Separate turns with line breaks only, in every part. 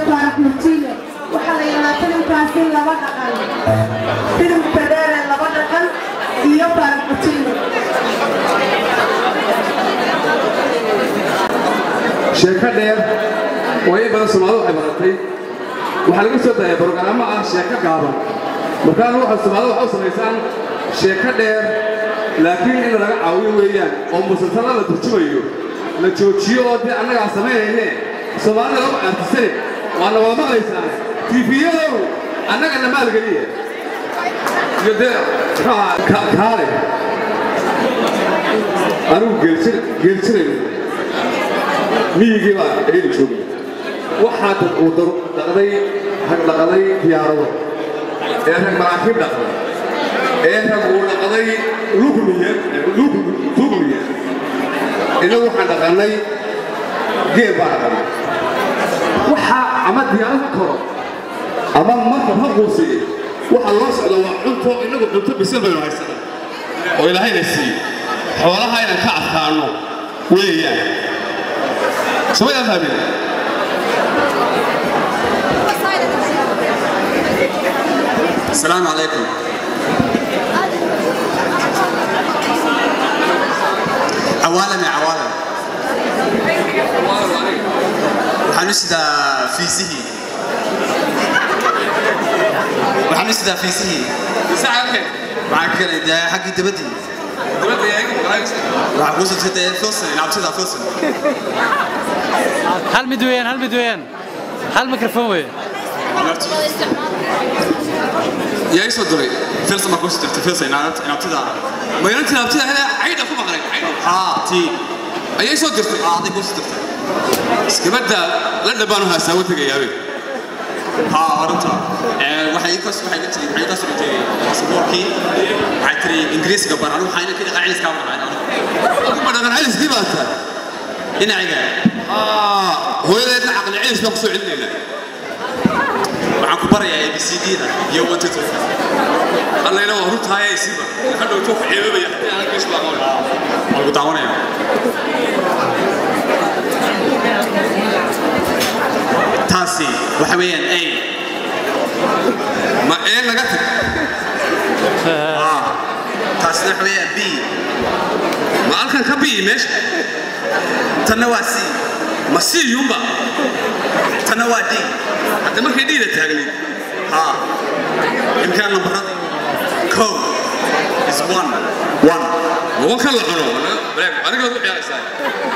Faarax Murtiile waxa la yiraahdaa kaasi laba dhaqan film badana laba dhaqan iyo Faarax Murtiile
sheeko dheer way badan Soomaalidu ay baratay waxa laga soo daayay barnaamijyo ah sheeko gaaban markaan waxa Soomaalidu waxa sameeyaan sheeko dheer laakiin in laga caawiyo weeyaan oo musalsalada la turjumayo la joojiyo oo annaga sameeyay Soomaalida laba artisay وانا ما مغليسان تيفيو انا كان مال قليل يدا كاري انا قلت ميجي بقى ايه شو واحد ودر دقدي حق دقدي ديارو ايه مراكب دقدي ايه دقدي لوكميه انه واحد دقدي جيب بقى waxa ama diyaarada koro ama marka habuusi waxa loo socdo waa cunto inagu cunto bisil bay haysanaa oo Ilaahay si xoolaha inaan ka adkaano weeyaan sabay ahayn Assalamu alaykum عوالم يا عوالم وحنسدا في سهي ساعة معك كده حقي دبدي راح وصلت كده فصل نلعب كده فصل
هل مدوين هل ميكروفون وين
يا ايش ودري فلسه ما كنت تفلسه نلعب كده ما ينتي نلعب كده هنا عيد اكو مغرب تي اي صوت درت دي كنت اسكبدا لا دبانها سويت يا هارنتا waxay ka soo dhigtay passportkii waxay tiri Ingiriis gabar anu waxayna kida qaacis ka marayna kuma dhagan caalis dibaata dinaciga hooyadeedna aqli caalis baa ku soo celinayna waxaan ku barayaa ABCD-da iyo 1 2 3 الله ينور runta ay siba hadhow toof ceebaya hadii aan ka shaqo lagu daawanaya taasi waxa weeyaan ay ما إيه لقيت تصنيع ويا بي ما ألكن كبي مش تنواسي ما سي يومبا تنوادي حتى ما كدي لتهجلي إمكان نبرد كو is one هو كان لعنه أنا قلت يا إنسان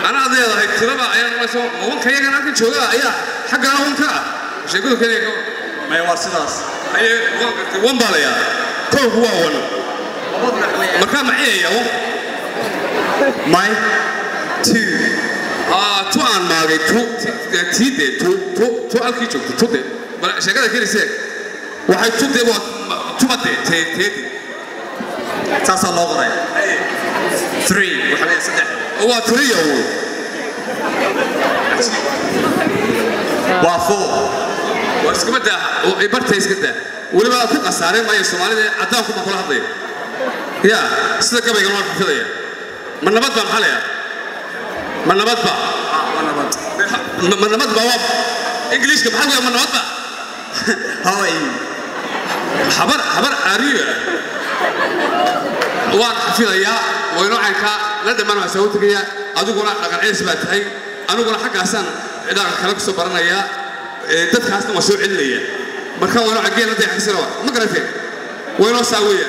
أنا أضيع هيك ترى أيام ما سو هو كيا كان أكيد شو أيا حق أنا هون كا مش يقول كذا ما يوصلناش أي وان باليا كل هو ولا مكان معي يا هو ماي تو أنا ماجي تيدي تو أكيد شو تودي بس شكله كذي سيك واحد تودي تودي تيدي تصل لغري 3 وحبي صدق هو 3 هو 4 واسكبدا وعبرتي اسكدا ولما ku qasaareen ma Soomaalida cadaan ku kala hadlay ya sida ka beegan wax fidaya ma nabad baa xalaya ma nabad ba waa English ka maxaa ma nabad ba how are you habar ariya waan fidaya wayno aanka la dhamaan waa soo tagaya adiguna dhaqan ciis baa tahay aniguna xaqaasan ciidan kala soo baranaya dadkaasna waa soo celinaya marka wano cageena deexisana ma garatay wayno saawiya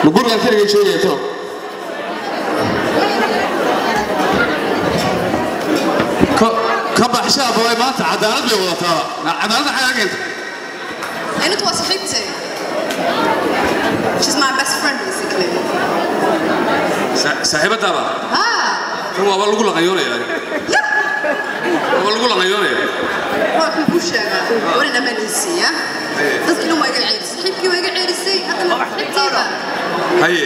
نقول كده شويه تو كبح شاب وي ما عدالة بي وضعتها عدالة حاجة انت
انت وصحيبتي friend basically.
صاحبة دابا. هو أول يقول لك أيوني يعني. أول يقول لك أيوني.
هو في بوشة ولا ماليزيا. بس كلهم ما يقعد صاحبك ويقعد يرسي حتى ما حتى.
هاي.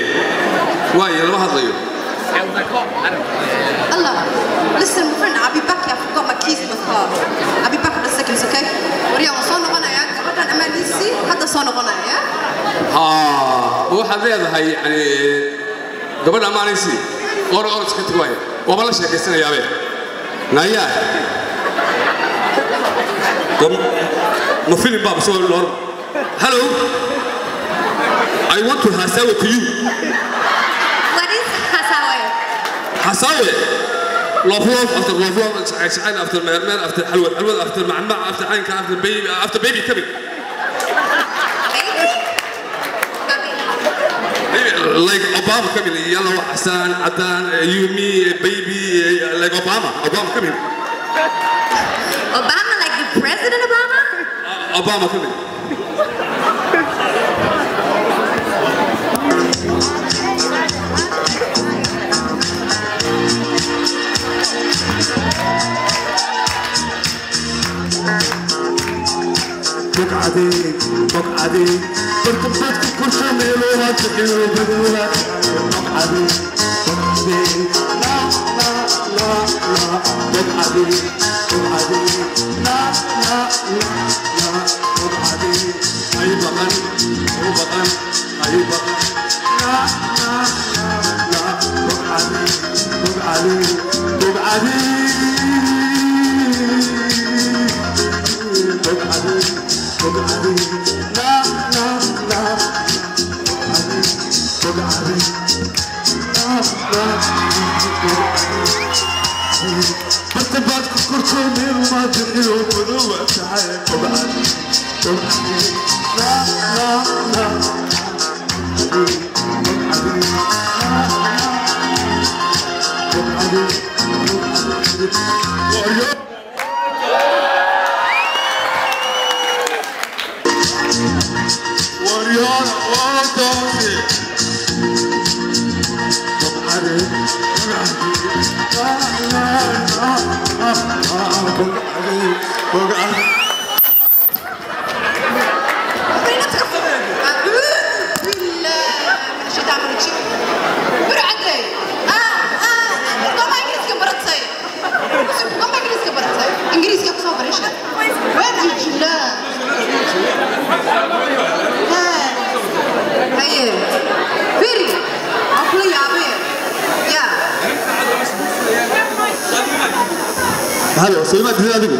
واي يلا ما هضيو.
Allah, listen, my friend, I'll be back here. I forgot my keys in the car. I'll be back in a second, okay? وريا وصلنا هنا يا كمان أمانيسي هذا صار هنا يا.
هو هذا هاي يعني قبل أمانيسي أور سكت قوي وبلا شيء كسر يا بيه. نايا. ما فيلم باب سوى اللور. Hello. I want to hasawe to you.
What is hasawe?
حساوي لافوف after لافوف عشان after مرمر after حلوة after معمع after عينك after baby coming like Obama coming yellow Hassan Adan you me baby like Obama coming
Obama like the president
Obama coming
بقعدي برتبطك كل شميل وهاتكي وبدولك بقعدي لا بقعدي لا بقعدي أي بغن أي بغن لا بقعدي برتبطك كرتوني وما تحيو بدوة تعال بقعدي لا هلا سلمى دينا دغ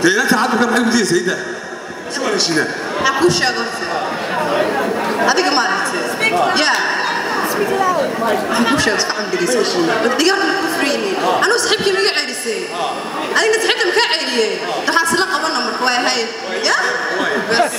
دينا تعب كم حلو دي سيده اسمع شينا
اكو شغل هذيك مالت يا اكو شغل عندي دقيقه فريني انا صاحبتي ما قاعدسي انا صاحبتي ما قاعديه تحصل قبلنا مركواي هاي يا بس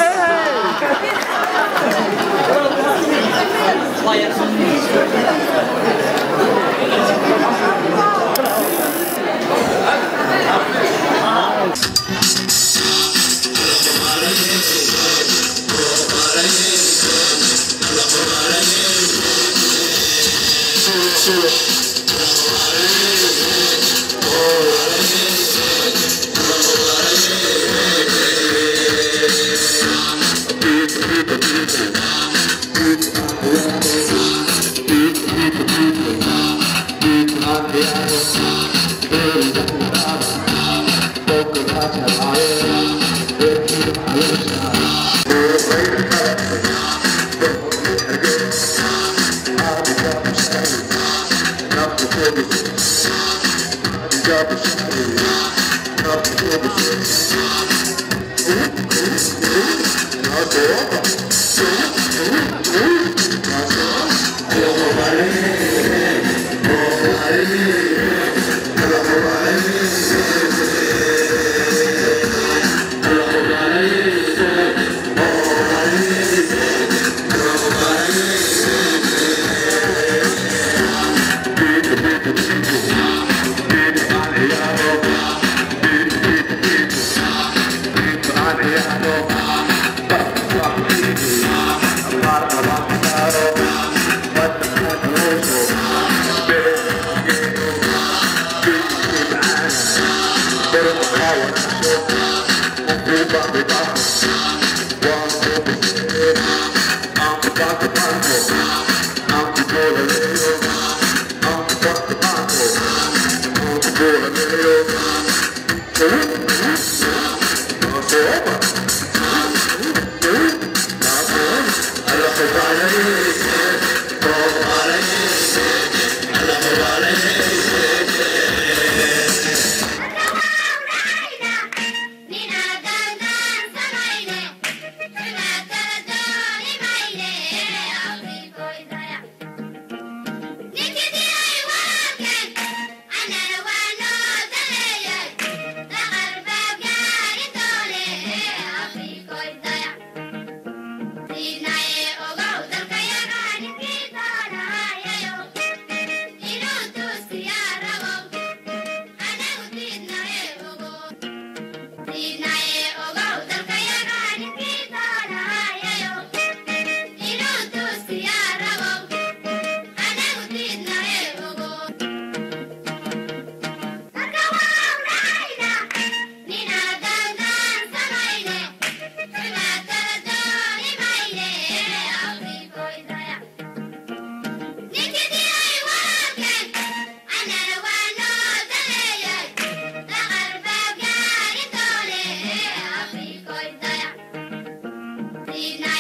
midnight.